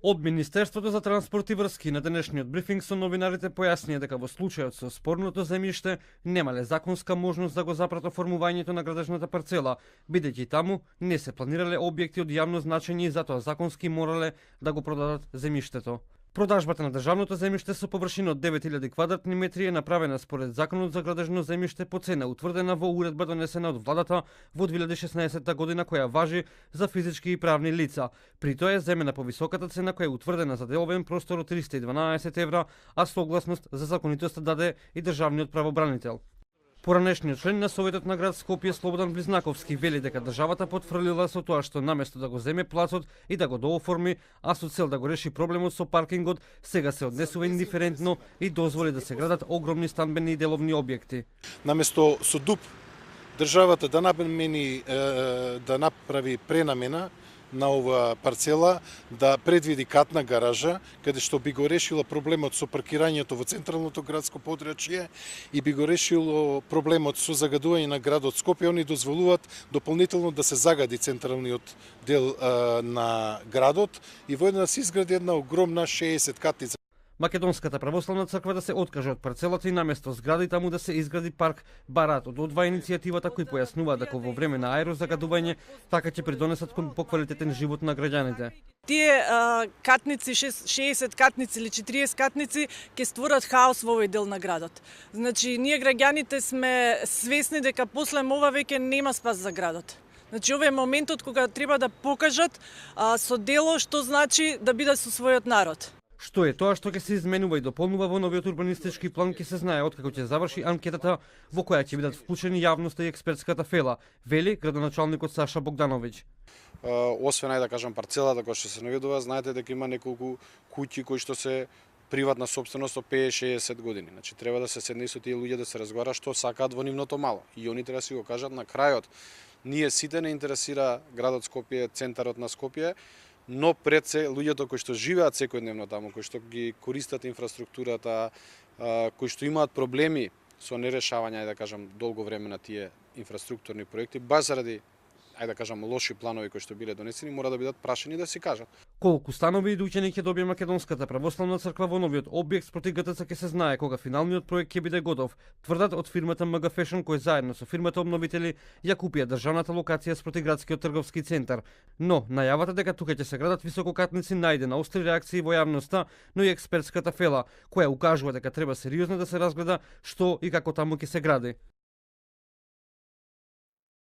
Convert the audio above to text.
Од Министерството за транспорт и врски на денешниот брифинг со новинарите појаснија дека во случајот со спорното земјиште немале законска можност да го запрат оформувањето на градежната парцела, бидејќи таму не се планирале објекти од јавно значење и затоа законски морале да го продадат земјиштето. Продажбата на државното земјиште со површина од 9000 квадратни метри е направена според Законот за градежно земјиште по цена утврдена во уредба донесена од владата во 2016 година, која важи за физички и правни лица. При тоа е земена повисоката цена која е утврдена за деловен простор од 312 евра, а согласност за законитост даде и државниот правобранител. Поранешниот член на Советот на град Скопје Слободан Близнаковски вели дека државата потврлила со тоа што наместо да го земе плацот и да го дооформи, а со цел да го реши проблемот со паркингот, сега се однесува индиферентно и дозволи да се градат огромни станбени и деловни објекти. Наместо со ДУП државата да направи пренамена на ова парцела, да предвиди катна гаража, каде што би го решила проблемот со паркирањето во централното градско подрачје и би го решило проблемот со загадување на градот Скопје. Они дозволуваат дополнително да се загади централниот дел на градот и воедно да се изгради една огромна 60 катница. Македонската православна црква да се откаже од парцелата и наместо згради таму да се изгради парк Барат. Одва иницијативата кој појаснува дека во време на аерозагадување така ќе придонесат кон поквалитетен живот на граѓаните. Тие катници, 60 катници или 40 катници, ќе створат хаос во овој дел на градот. Значи, ние граѓаните сме свесни дека после ова веќе нема спас за градот. Значи, ова е моментот кога треба да покажат со дело што значи да бидат со својот народ. Што е тоа што ќе се изменува и дополнува во новиот урбанистички план ќе се знае откако ќе заврши анкетата во која ќе бидат вклучени јавноста и експертската фела, вели градоначалникот Саша Богдановиќ. Освен да кажам парцелата која што се наведува, знаете дека има неколку куќи кои што се приватна собственост од 50-60 години. Значи треба да се седне со тие луѓе да се разговара што сакаат во нивното мало. И они треба да си го кажат на крајот. Ние сите не интересира градот Скопје, центарот на Скопје, но пред се луѓето кои што живеат секојдневно таму, кои што ги користат инфраструктурата, кои што имаат проблеми со нерешавање, да кажам, долго време на тие инфраструктурни проекти, баш заради да кажам, лоши планови кои што биле донесени, мора да бидат прашани да се кажат. Колку станови и доучени ќе добие Македонската православна црква во новиот објект спроти ГТЦ ќе се знае кога финалниот проект ќе биде готов, тврдат од фирмата МГ Fashion, кој заедно со фирмата обновители ја купија државната локација спроти градскиот трговски центар. Но најавата дека тука ќе се градат висококатници најде на остри реакции во јавноста, но и експертската фела, која укажува дека треба сериозно да се разгледа што и како таму ќе се гради.